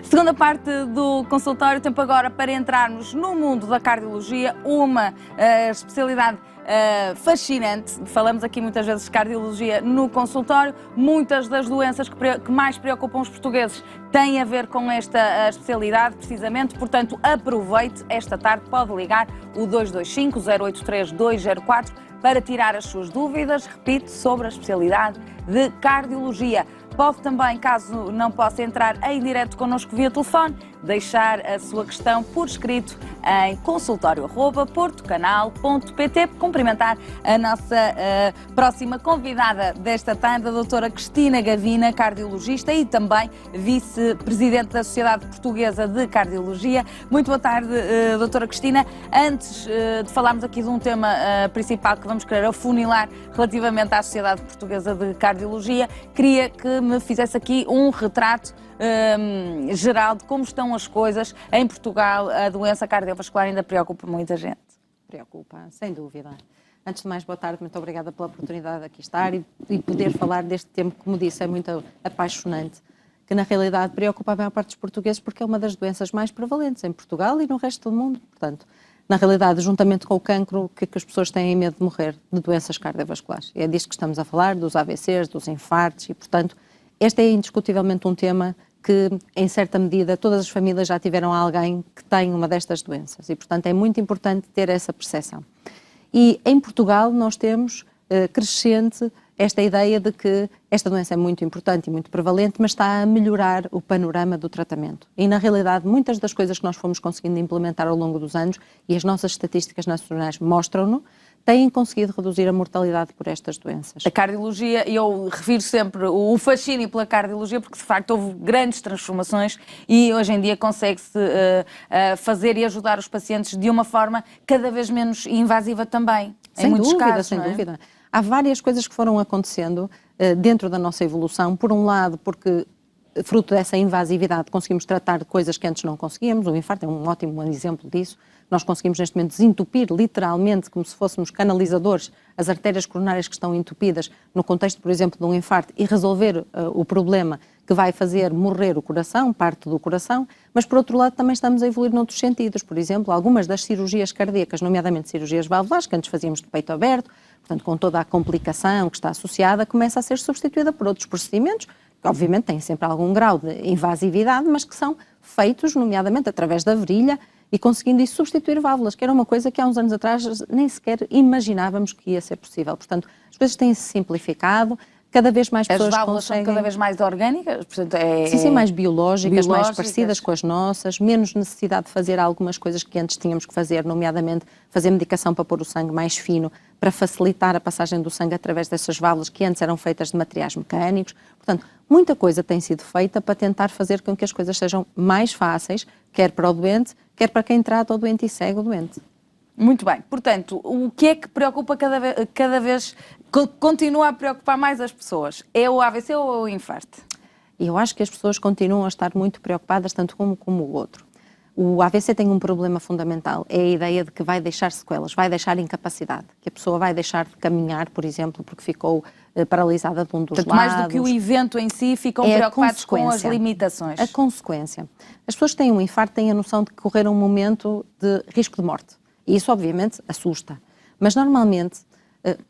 Segunda parte do consultório, tempo agora para entrarmos no mundo da cardiologia, uma especialidade fascinante. Falamos aqui muitas vezes de cardiologia no consultório. Muitas das doenças que mais preocupam os portugueses têm a ver com esta especialidade, precisamente. Portanto, aproveite esta tarde, pode ligar o 225-083-204 para tirar as suas dúvidas, repito, sobre a especialidade de cardiologia. Pode também, caso não possa entrar em direto connosco via telefone, deixar a sua questão por escrito em consultório@portocanal.pt. Cumprimentar a nossa próxima convidada desta tarde, a doutora Cristina Gavina, cardiologista e também vice-presidente da Sociedade Portuguesa de Cardiologia. Muito boa tarde, doutora Cristina. Antes de falarmos aqui de um tema principal que vamos querer afunilar relativamente à Sociedade Portuguesa de Cardiologia, queria que me fizesse aqui um retrato geral de como estão as coisas em Portugal. A doença cardiovascular ainda preocupa muita gente. Preocupa, sem dúvida. Antes de mais, boa tarde, muito obrigada pela oportunidade de aqui estar e poder falar deste tema que, como disse, é muito apaixonante, que na realidade preocupa a maior parte dos portugueses porque é uma das doenças mais prevalentes em Portugal e no resto do mundo. Portanto, na realidade, juntamente com o cancro, o que as pessoas têm medo de morrer de doenças cardiovasculares. É disso que estamos a falar, dos AVCs, dos infartos e, portanto, este é indiscutivelmente um tema que, em certa medida, todas as famílias já tiveram alguém que tem uma destas doenças e, portanto, é muito importante ter essa percepção. E em Portugal nós temos crescente esta ideia de que esta doença é muito importante e muito prevalente, mas está a melhorar o panorama do tratamento. E, na realidade, muitas das coisas que nós fomos conseguindo implementar ao longo dos anos, e as nossas estatísticas nacionais mostram-no, têm conseguido reduzir a mortalidade por estas doenças. A cardiologia, eu refiro sempre o fascínio pela cardiologia, porque de facto houve grandes transformações e hoje em dia consegue-se fazer e ajudar os pacientes de uma forma cada vez menos invasiva também. Sem em muitos dúvida, casos, sem não é? dúvida. Há várias coisas que foram acontecendo dentro da nossa evolução. Por um lado, porque fruto dessa invasividade conseguimos tratar de coisas que antes não conseguíamos. O infarto é um ótimo exemplo disso. Nós conseguimos neste momento desentupir literalmente, como se fôssemos canalizadores, as artérias coronárias que estão entupidas no contexto, por exemplo, de um infarto e resolver o problema que vai fazer morrer o coração, parte do coração, mas por outro lado também estamos a evoluir noutros sentidos. Por exemplo, algumas das cirurgias cardíacas, nomeadamente cirurgias valvulares, que antes fazíamos de peito aberto, portanto com toda a complicação que está associada, começa a ser substituída por outros procedimentos, que obviamente têm sempre algum grau de invasividade, mas que são feitos, nomeadamente através da virilha, e conseguindo isso substituir válvulas, que era uma coisa que há uns anos atrás nem sequer imaginávamos que ia ser possível. Portanto, as coisas têm se simplificado, cada vez mais pessoas conseguem... As válvulas são cada vez mais orgânicas? Portanto, Sim, mais biológicas, mais parecidas com as nossas, menos necessidade de fazer algumas coisas que antes tínhamos que fazer, nomeadamente fazer medicação para pôr o sangue mais fino, para facilitar a passagem do sangue através dessas válvulas que antes eram feitas de materiais mecânicos. Portanto, muita coisa tem sido feita para tentar fazer com que as coisas sejam mais fáceis, quer para o doente, quer para quem trata o doente e segue o doente. Muito bem. Portanto, o que é que preocupa cada vez continua a preocupar mais as pessoas? É o AVC ou é o infarto? Eu acho que as pessoas continuam a estar muito preocupadas, tanto como o outro. O AVC tem um problema fundamental, é a ideia de que vai deixar sequelas, vai deixar incapacidade, que a pessoa vai deixar de caminhar, por exemplo, porque ficou paralisada de um dos lados. Mais do que o evento em si, ficam preocupados com as limitações. A consequência. As pessoas que têm um infarto têm a noção de que correram um momento de risco de morte. E isso, obviamente, assusta. Mas, normalmente,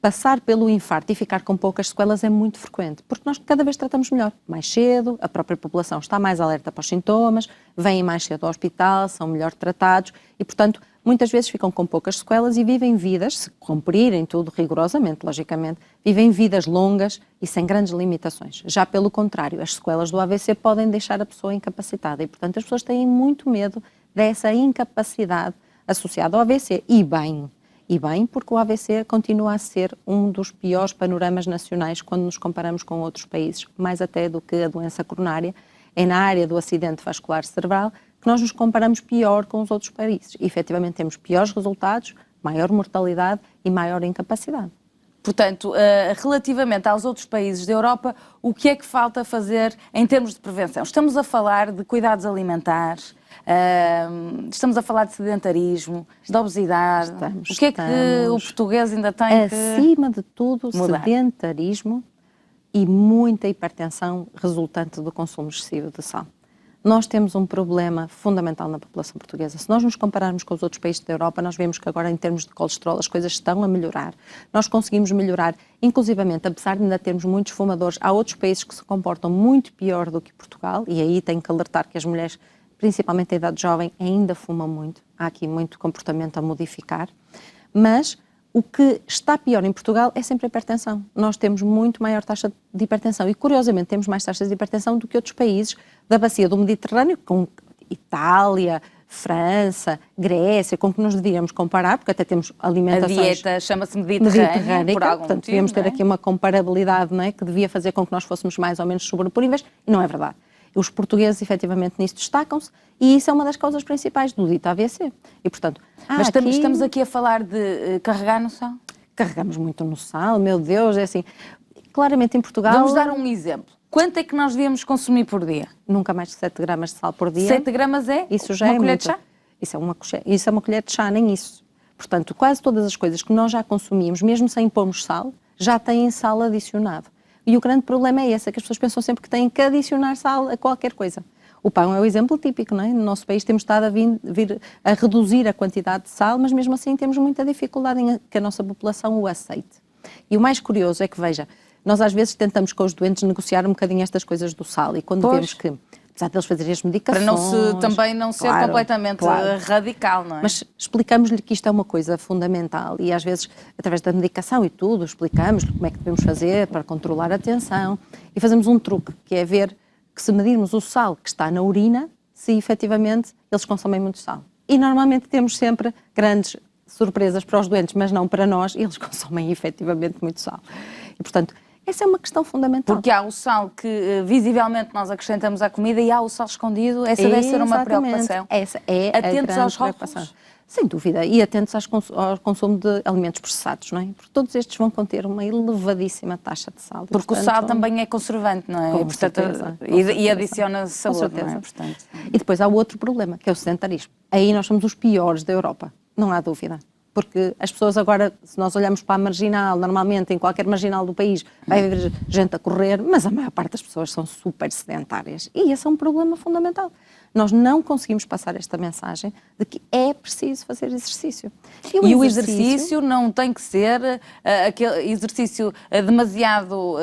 passar pelo infarto e ficar com poucas sequelas é muito frequente, porque nós cada vez tratamos melhor. Mais cedo, a própria população está mais alerta para os sintomas, vêm mais cedo ao hospital, são melhor tratados e, portanto, muitas vezes ficam com poucas sequelas e vivem vidas, se cumprirem tudo rigorosamente, logicamente, vivem vidas longas e sem grandes limitações. Já pelo contrário, as sequelas do AVC podem deixar a pessoa incapacitada e, portanto, as pessoas têm muito medo dessa incapacidade associada ao AVC. E bem, porque o AVC continua a ser um dos piores panoramas nacionais quando nos comparamos com outros países, mais até do que a doença coronária. É na área do acidente vascular cerebral que nós nos comparamos pior com os outros países. E, efetivamente, temos piores resultados, maior mortalidade e maior incapacidade. Portanto, relativamente aos outros países da Europa, o que é que falta fazer em termos de prevenção? Estamos a falar de cuidados alimentares, estamos a falar de sedentarismo, de obesidade. O que é que o português ainda tem que acima de tudo, mudar? Sedentarismo e muita hipertensão resultante do consumo excessivo de sal. nós temos um problema fundamental na população portuguesa. Se nós nos compararmos com os outros países da Europa, nós vemos que agora, em termos de colesterol, as coisas estão a melhorar. Nós conseguimos melhorar, inclusivamente, apesar de ainda termos muitos fumadores, há outros países que se comportam muito pior do que Portugal, e aí tenho que alertar que as mulheres, principalmente a idade jovem, ainda fumam muito. Há aqui muito comportamento a modificar. Mas o que está pior em Portugal é sempre a hipertensão. Nós temos muito maior taxa de hipertensão e, curiosamente, temos mais taxas de hipertensão do que outros países da bacia do Mediterrâneo, com Itália, França, Grécia, com que nos devíamos comparar, porque até temos alimentações... A dieta chama-se mediterrânea, por algum portanto, motivo, devíamos ter aqui uma comparabilidade, não é, que devia fazer com que nós fôssemos mais ou menos sobreponíveis, e não é verdade. Os portugueses, efetivamente, nisso destacam-se, e isso é uma das causas principais do dito AVC. E, portanto, mas estamos aqui a falar de carregar no sal? Carregamos muito no sal, meu Deus, é assim... Claramente em Portugal... Vamos dar um exemplo. Quanto é que nós devíamos consumir por dia? Nunca mais de 7 gramas de sal por dia. 7 gramas isso já uma é colher muito. De chá? Isso é uma colher de chá, nem isso. Portanto, quase todas as coisas que nós já consumimos, mesmo sem pormos sal, já têm sal adicionado. E o grande problema é esse, é que as pessoas pensam sempre que têm que adicionar sal a qualquer coisa. O pão é o exemplo típico, não é? No nosso país temos estado a vir a reduzir a quantidade de sal, mas mesmo assim temos muita dificuldade em que a nossa população o aceite. E o mais curioso é que, veja, nós às vezes tentamos com os doentes negociar um bocadinho estas coisas do sal e quando vemos que, apesar deles fazerem as medicações... Para também não ser completamente radical, não é? Mas explicamos-lhe que isto é uma coisa fundamental e às vezes, através da medicação e tudo, explicamos-lhe como é que devemos fazer para controlar a tensão e fazemos um truque, que é ver que se medirmos o sal que está na urina, se efetivamente eles consomem muito sal. E normalmente temos sempre grandes surpresas para os doentes, mas não para nós, e eles consomem efetivamente muito sal. E, portanto, essa é uma questão fundamental. Porque há o sal que visivelmente nós acrescentamos à comida e há o sal escondido. Essa deve ser uma preocupação. Essa é atentos a aos preocupação. rótulos. Sem dúvida. E atentos ao consumo de alimentos processados, não é? Porque todos estes vão conter uma elevadíssima taxa de sal. Porque portanto, o sal também é conservante, não é? Com certeza. E adiciona saúde, não é? Portanto. E depois há o outro problema, que é o sedentarismo. Aí nós somos os piores da Europa, não há dúvida. Porque as pessoas agora, se nós olharmos para a marginal, normalmente em qualquer marginal do país vai haver gente a correr, mas a maior parte das pessoas são super sedentárias. E esse é um problema fundamental. Nós não conseguimos passar esta mensagem de que é preciso fazer exercício. E o exercício não tem que ser aquele exercício demasiado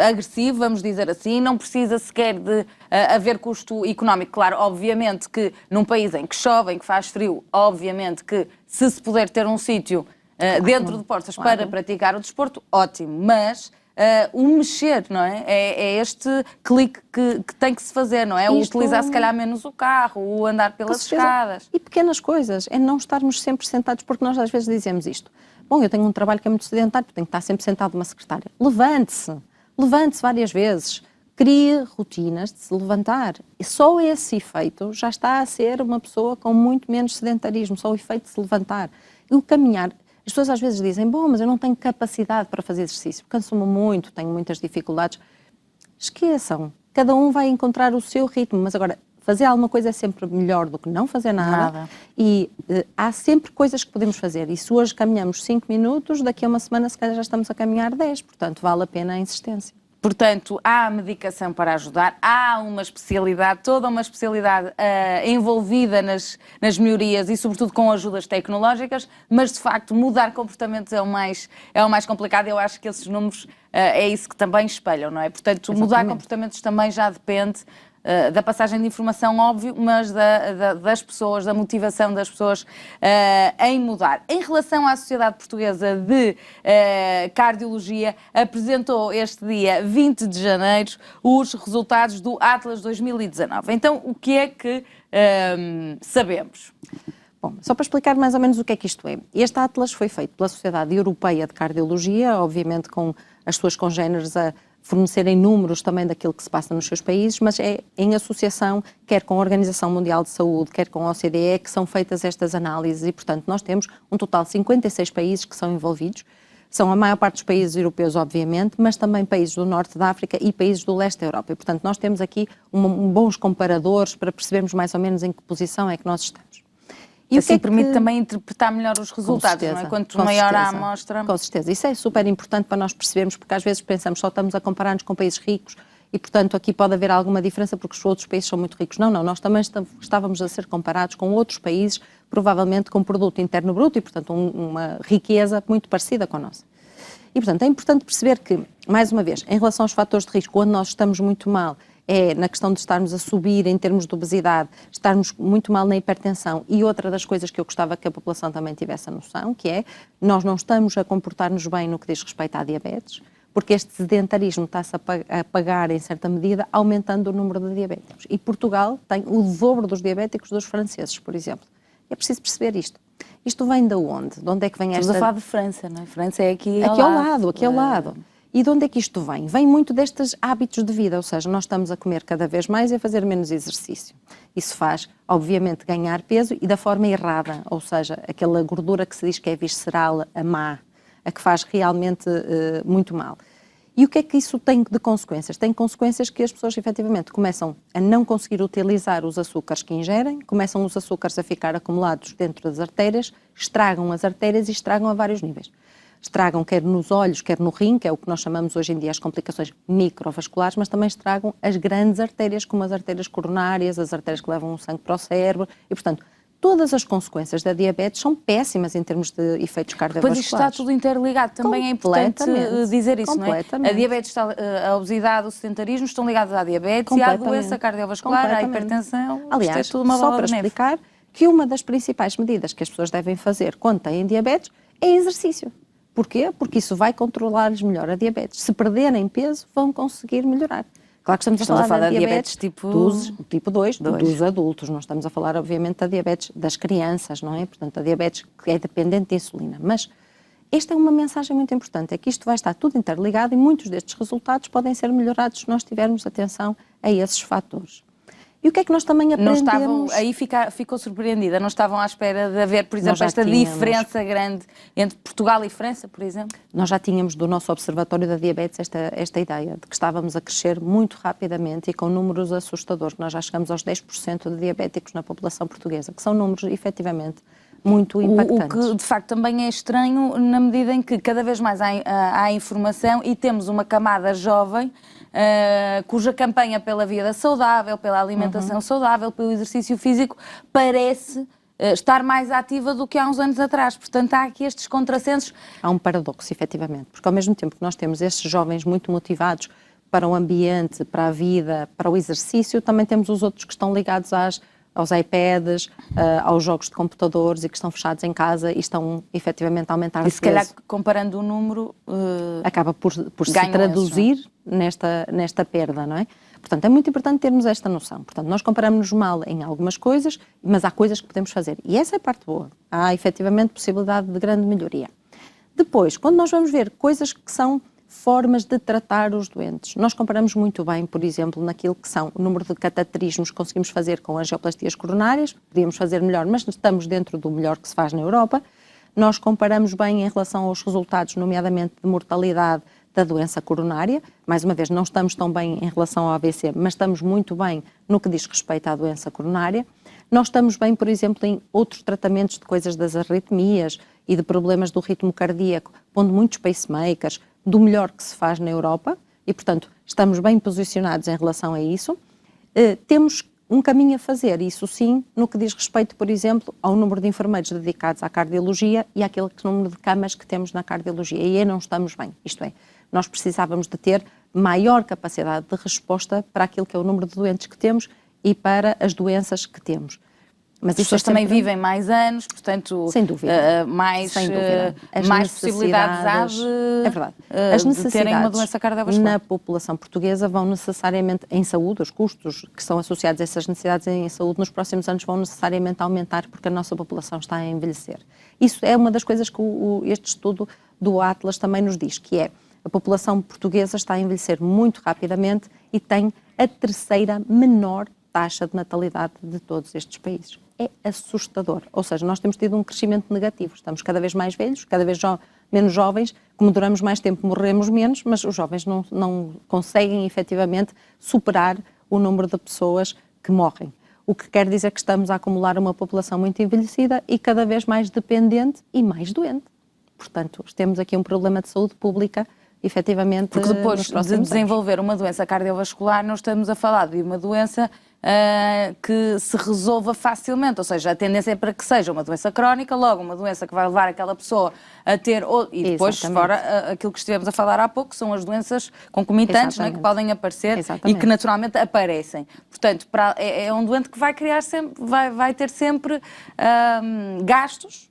agressivo, vamos dizer assim, não precisa sequer de haver custo económico. Claro, obviamente que num país em que chove, em que faz frio, obviamente que se puder ter um sítio dentro de portas para praticar o desporto, ótimo, mas... o mexer, não é? É este clique que tem que se fazer, não é? O utilizar se calhar menos o carro, o andar pelas escadas. E pequenas coisas, é não estarmos sempre sentados, porque nós às vezes dizemos isto. Bom, eu tenho um trabalho que é muito sedentário, tenho que estar sempre sentado numa secretária. Levante-se várias vezes. Crie rotinas de se levantar. E só esse efeito já está a ser uma pessoa com muito menos sedentarismo, só o efeito de se levantar. E o caminhar... As pessoas às vezes dizem, bom, mas eu não tenho capacidade para fazer exercício, canso-me muito, tenho muitas dificuldades. Esqueçam, cada um vai encontrar o seu ritmo, mas agora, fazer alguma coisa é sempre melhor do que não fazer nada. E há sempre coisas que podemos fazer. E se hoje caminhamos 5 minutos, daqui a uma semana se calhar já estamos a caminhar 10, portanto vale a pena a insistência. Portanto, há medicação para ajudar, há uma especialidade, toda uma especialidade envolvida nas melhorias e, sobretudo, com ajudas tecnológicas, mas, de facto, mudar comportamentos é o mais complicado. Eu acho que esses números é isso que também espelham, não é? Portanto, Exatamente. Mudar comportamentos também já depende da passagem de informação, óbvio, mas das pessoas, da motivação das pessoas em mudar. Em relação à Sociedade Portuguesa de Cardiologia, apresentou este dia 20 de janeiro os resultados do Atlas 2019. Então, o que é que sabemos? Bom, só para explicar mais ou menos o que é que isto é. Este Atlas foi feito pela Sociedade Europeia de Cardiologia, obviamente com as suas congéneres a fornecerem números também daquilo que se passa nos seus países, mas é em associação, quer com a Organização Mundial de Saúde, quer com a OCDE, que são feitas estas análises e, portanto, nós temos um total de 56 países que são envolvidos. São a maior parte dos países europeus, obviamente, mas também países do norte da África e países do leste da Europa. E, portanto, nós temos aqui bons comparadores para percebermos mais ou menos em que posição é que nós estamos. E assim permite também interpretar melhor os resultados, certeza, não é? Quanto maior a amostra... Com certeza. Isso é super importante para nós percebermos, porque às vezes pensamos só estamos a comparar-nos com países ricos e, portanto, aqui pode haver alguma diferença porque os outros países são muito ricos. Não, nós também estávamos a ser comparados com outros países, provavelmente com produto interno bruto e, portanto, uma riqueza muito parecida com a nossa. E, portanto, é importante perceber que, mais uma vez, em relação aos fatores de risco, quando nós estamos muito mal, é na questão de estarmos a subir em termos de obesidade, estarmos muito mal na hipertensão, e outra das coisas que eu gostava que a população também tivesse a noção, que é, nós não estamos a comportar-nos bem no que diz respeito à diabetes, porque este sedentarismo está-se a pagar, em certa medida, aumentando o número de diabéticos. E Portugal tem o dobro dos diabéticos dos franceses, por exemplo. É preciso perceber isto. Isto vem de onde? De onde é que vem esta... Estamos a falar de França, não é? França é aqui ao lado. Aqui ao lado. E de onde é que isto vem? Vem muito destes hábitos de vida, ou seja, nós estamos a comer cada vez mais e a fazer menos exercício. Isso faz, obviamente, ganhar peso e da forma errada, ou seja, aquela gordura que se diz que é visceral, a má, a que faz realmente muito mal. E o que é que isso tem de consequências? Tem consequências que as pessoas, efetivamente, começam a não conseguir utilizar os açúcares que ingerem, começam os açúcares a ficar acumulados dentro das artérias, estragam as artérias e estragam a vários níveis. Estragam quer nos olhos, quer no rim, que é o que nós chamamos hoje em dia as complicações microvasculares, mas também estragam as grandes artérias, como as artérias coronárias, as artérias que levam o sangue para o cérebro, e, portanto, todas as consequências da diabetes são péssimas em termos de efeitos cardiovasculares. Pois isto está tudo interligado, também é importante dizer isso, não é? A diabetes, a obesidade, o sedentarismo estão ligados à diabetes e à doença cardiovascular, à hipertensão. Aliás, isto é tudo uma só para explicar que uma das principais medidas que as pessoas devem fazer quando têm diabetes é exercício. Porquê? Porque isso vai controlar-lhes melhor a diabetes. Se perderem peso, vão conseguir melhorar. Claro que estamos a falar da diabetes tipo 2, dos adultos. Não estamos a falar, obviamente, da diabetes das crianças, não é? Portanto, a diabetes que é dependente de insulina. Mas esta é uma mensagem muito importante, é que isto vai estar tudo interligado e muitos destes resultados podem ser melhorados se nós tivermos atenção a esses fatores. E o que é que nós também aprendemos? Não estavam, aí ficou surpreendida, não estavam à espera de haver, por exemplo, esta diferença grande entre Portugal e França, por exemplo? Nós já tínhamos do nosso Observatório da Diabetes esta ideia de que estávamos a crescer muito rapidamente e com números assustadores. Nós já chegamos aos 10% de diabéticos na população portuguesa, que são números, efetivamente, muito impactantes. O que, de facto, também é estranho na medida em que cada vez mais há informação e temos uma camada jovem cuja campanha pela vida saudável, pela alimentação saudável, pelo exercício físico, parece estar mais ativa do que há uns anos atrás. Portanto, há aqui estes contrassensos. Há um paradoxo, efetivamente, porque ao mesmo tempo que nós temos estes jovens muito motivados para o ambiente, para a vida, para o exercício, também temos os outros que estão ligados aos iPads, aos jogos de computadores e que estão fechados em casa e estão efetivamente a aumentar e se calhar, comparando o número... acaba por se traduzir nesta perda, não é? Portanto, é muito importante termos esta noção. Portanto, nós comparamos-nos mal em algumas coisas, mas há coisas que podemos fazer. E essa é a parte boa. Há, efetivamente, possibilidade de grande melhoria. Depois, quando nós vamos ver coisas que são formas de tratar os doentes, nós comparamos muito bem, por exemplo, naquilo que são o número de cateterismos que conseguimos fazer com angioplastias coronárias, podíamos fazer melhor, mas estamos dentro do melhor que se faz na Europa. Nós comparamos bem em relação aos resultados, nomeadamente de mortalidade da doença coronária. Mais uma vez, não estamos tão bem em relação ao AVC, mas estamos muito bem no que diz respeito à doença coronária. Nós estamos bem, por exemplo, em outros tratamentos de coisas das arritmias e de problemas do ritmo cardíaco, pondo muitos pacemakers, do melhor que se faz na Europa, e, portanto, estamos bem posicionados em relação a isso. Temos um caminho a fazer, isso sim, no que diz respeito, por exemplo, ao número de enfermeiros dedicados à cardiologia e àquele número de camas que temos na cardiologia. E aí não estamos bem. Isto é, nós precisávamos de ter maior capacidade de resposta para aquilo que é o número de doentes que temos e para as doenças que temos. Mas as pessoas também vivem mais anos, portanto, sem dúvida, mais possibilidades há de terem uma doença cardiovascular. Na população portuguesa vão necessariamente, em saúde, os custos que são associados a essas necessidades em saúde nos próximos anos vão necessariamente aumentar porque a nossa população está a envelhecer. Isso é uma das coisas que este estudo do Atlas também nos diz, que é a população portuguesa está a envelhecer muito rapidamente e tem a terceira menor taxa de natalidade de todos estes países. É assustador. Ou seja, nós temos tido um crescimento negativo. Estamos cada vez mais velhos, cada vez menos jovens. Como duramos mais tempo, morremos menos, mas os jovens não conseguem efetivamente superar o número de pessoas que morrem. O que quer dizer que estamos a acumular uma população muito envelhecida e cada vez mais dependente e mais doente. Portanto, temos aqui um problema de saúde pública efetivamente, porque depois nos próximos de desenvolver uma doença cardiovascular, não estamos a falar de uma doença que se resolva facilmente, ou seja, a tendência é para que seja uma doença crónica, logo uma doença que vai levar aquela pessoa a ter, e depois fora aquilo que estivemos a falar há pouco, são as doenças concomitantes, não é, que podem aparecer e que naturalmente aparecem. Portanto, é um doente que vai criar sempre, vai ter sempre gastos.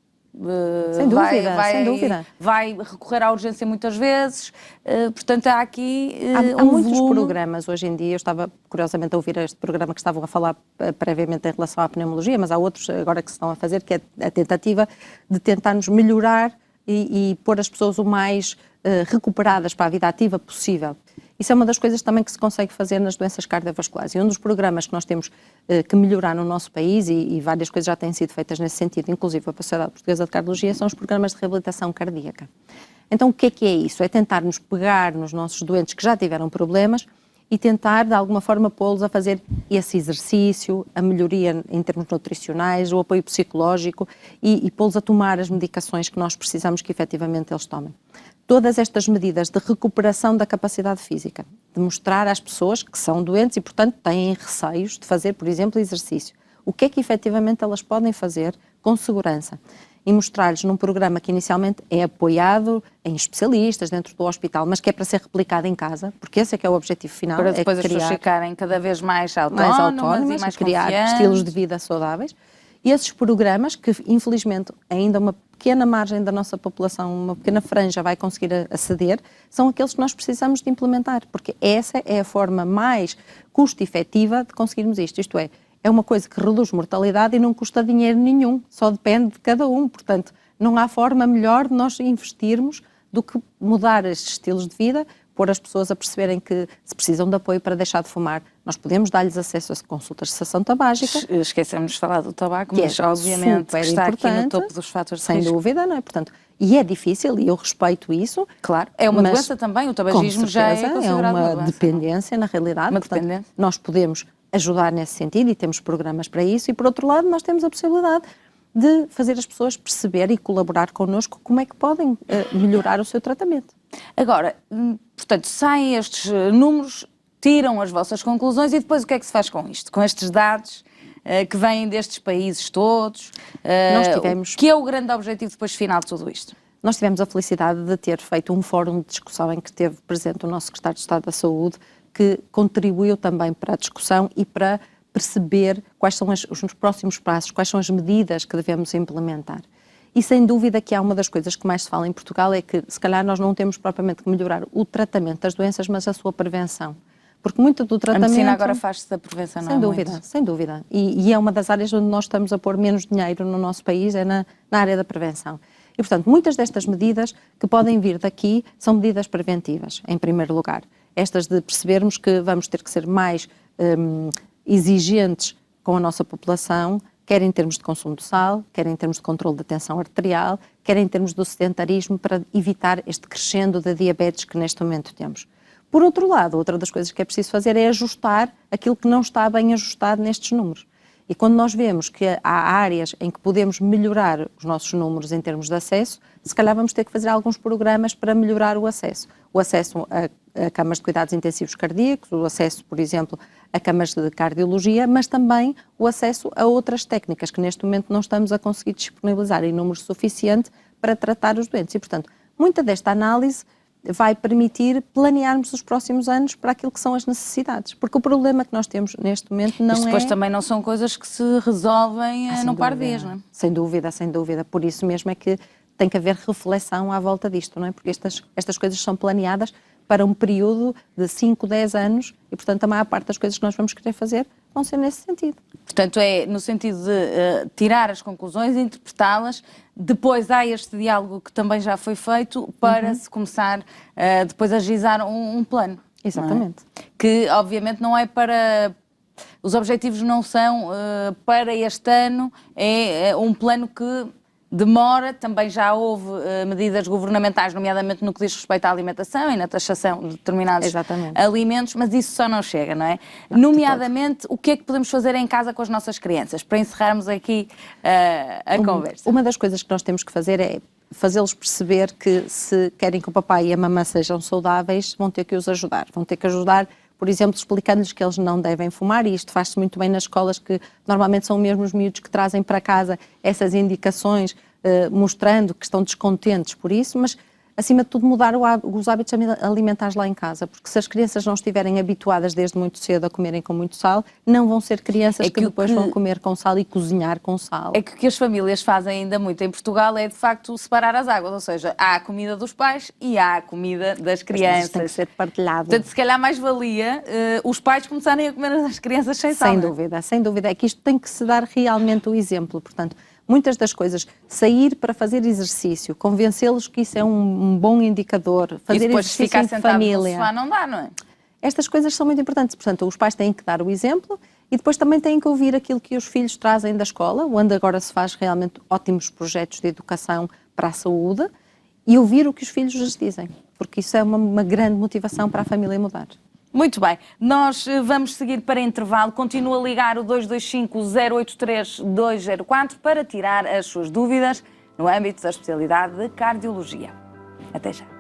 Sem dúvida, sem dúvida. Vai recorrer à urgência muitas vezes, portanto há aqui há muitos programas hoje em dia. Eu estava curiosamente a ouvir este programa que estavam a falar previamente em relação à pneumologia, mas há outros agora que se estão a fazer, que é a tentativa de tentarmos melhorar e pôr as pessoas o mais recuperadas para a vida ativa possível. Isso é uma das coisas também que se consegue fazer nas doenças cardiovasculares. E um dos programas que nós temos que melhorar no nosso país, e várias coisas já têm sido feitas nesse sentido, inclusive a Sociedade Portuguesa de Cardiologia, são os programas de reabilitação cardíaca. Então, o que é isso? É tentarmos pegar nos nossos doentes que já tiveram problemas e tentar, de alguma forma, pô-los a fazer esse exercício, a melhoria em termos nutricionais, o apoio psicológico e pô-los a tomar as medicações que nós precisamos que efetivamente eles tomem. Todas estas medidas de recuperação da capacidade física, de mostrar às pessoas que são doentes e, portanto, têm receios de fazer, por exemplo, exercício. O que é que efetivamente elas podem fazer com segurança? E mostrar-lhes num programa que inicialmente é apoiado em especialistas dentro do hospital, mas que é para ser replicado em casa, porque esse é que é o objetivo final. Para depois é as pessoas ficarem cada vez mais autónomas e mais criar estilos de vida saudáveis. E esses programas, que infelizmente ainda uma pequena margem da nossa população, uma pequena franja vai conseguir aceder, são aqueles que nós precisamos de implementar, porque essa é a forma mais custo-efetiva de conseguirmos isto. Isto é uma coisa que reduz mortalidade e não custa dinheiro nenhum, só depende de cada um. Portanto, não há forma melhor de nós investirmos do que mudar estes estilos de vida, pôr as pessoas a perceberem que se precisam de apoio para deixar de fumar, nós podemos dar-lhes acesso a consultas de cessação tabágica. Esquecemos de falar do tabaco, mas obviamente que está aqui no topo dos fatores de risco. Sem dúvida, não é? Portanto, e é difícil, e eu respeito isso. Claro, é uma doença também, o tabagismo já é considerado uma doença. Dependência, na realidade. Uma portanto, dependência. Nós podemos ajudar nesse sentido e temos programas para isso, e por outro lado nós temos a possibilidade de fazer as pessoas perceber e colaborar connosco como é que podem melhorar o seu tratamento. Agora, portanto, saem estes números, tiram as vossas conclusões e depois o que é que se faz com isto? Com estes dados que vêm destes países todos? Que é o grande objetivo depois final de tudo isto? Nós tivemos a felicidade de ter feito um fórum de discussão em que esteve presente o nosso secretário de Estado da Saúde, que contribuiu também para a discussão e para perceber quais são os próximos passos, quais são as medidas que devemos implementar. E sem dúvida que há uma das coisas que mais se fala em Portugal é que se calhar nós não temos propriamente que melhorar o tratamento das doenças, mas a sua prevenção. Porque muito do tratamento... A medicina agora faz-se da prevenção, não é? Sem dúvida, muito? Sem dúvida. E é uma das áreas onde nós estamos a pôr menos dinheiro no nosso país, é na área da prevenção. E, portanto, muitas destas medidas que podem vir daqui são medidas preventivas, em primeiro lugar. Estas de percebermos que vamos ter que ser mais exigentes com a nossa população, quer em termos de consumo de sal, quer em termos de controle da tensão arterial, quer em termos do sedentarismo, para evitar este crescendo da diabetes que neste momento temos. Por outro lado, outra das coisas que é preciso fazer é ajustar aquilo que não está bem ajustado nestes números. E quando nós vemos que há áreas em que podemos melhorar os nossos números em termos de acesso, se calhar vamos ter que fazer alguns programas para melhorar o acesso. O acesso a camas de cuidados intensivos cardíacos, o acesso, por exemplo, a camas de cardiologia, mas também o acesso a outras técnicas que neste momento não estamos a conseguir disponibilizar em número suficiente para tratar os doentes. E, portanto, muita desta análise vai permitir planearmos os próximos anos para aquilo que são as necessidades. Porque o problema que nós temos neste momento não é... Isto depois também não são coisas que se resolvem num par de dias, não é? Sem dúvida, sem dúvida. Por isso mesmo é que tem que haver reflexão à volta disto, não é? Porque estas coisas são planeadas para um período de 5, 10 anos e, portanto, a maior parte das coisas que nós vamos querer fazer vão ser nesse sentido. Portanto, é no sentido de tirar as conclusões e interpretá-las. Depois há este diálogo que também já foi feito para se começar depois a agilizar um plano. Exatamente. Não é? Que, obviamente, não é para... Os objetivos não são para este ano, é um plano que demora. Também já houve medidas governamentais, nomeadamente no que diz respeito à alimentação e na taxação de determinados alimentos, mas isso só não chega, não é? Nomeadamente, o que é que podemos fazer em casa com as nossas crianças, para encerrarmos aqui a conversa? Uma das coisas que nós temos que fazer fazê-los perceber que se querem que o papai e a mamã sejam saudáveis, vão ter que os ajudar. Vão ter que ajudar, por exemplo, explicando-lhes que eles não devem fumar, e isto faz-se muito bem nas escolas, que normalmente são mesmo os miúdos que trazem para casa essas indicações, mostrando que estão descontentes por isso, mas acima de tudo mudar os hábitos alimentares lá em casa, porque se as crianças não estiverem habituadas desde muito cedo a comerem com muito sal, não vão ser crianças que depois vão comer com sal e cozinhar com sal. É que o que as famílias fazem ainda muito em Portugal é de facto separar as águas, ou seja, há a comida dos pais e há a comida das crianças. Isso tem que ser partilhado. Portanto, se calhar mais valia os pais começarem a comer as crianças sem sal. Sem dúvida, sem dúvida. É que isto tem que se dar realmente o exemplo, portanto, muitas das coisas, sair para fazer exercício, convencê-los que isso é um bom indicador, fazer e depois exercício ficar em sentado família. no sofá não dá, não é? Estas coisas são muito importantes, portanto, os pais têm que dar o exemplo e depois também têm que ouvir aquilo que os filhos trazem da escola, onde agora se faz realmente ótimos projetos de educação para a saúde, e ouvir o que os filhos lhes dizem, porque isso é uma grande motivação para a família mudar. Muito bem, nós vamos seguir para intervalo. Continua a ligar o 225-083-204 para tirar as suas dúvidas no âmbito da especialidade de cardiologia. Até já.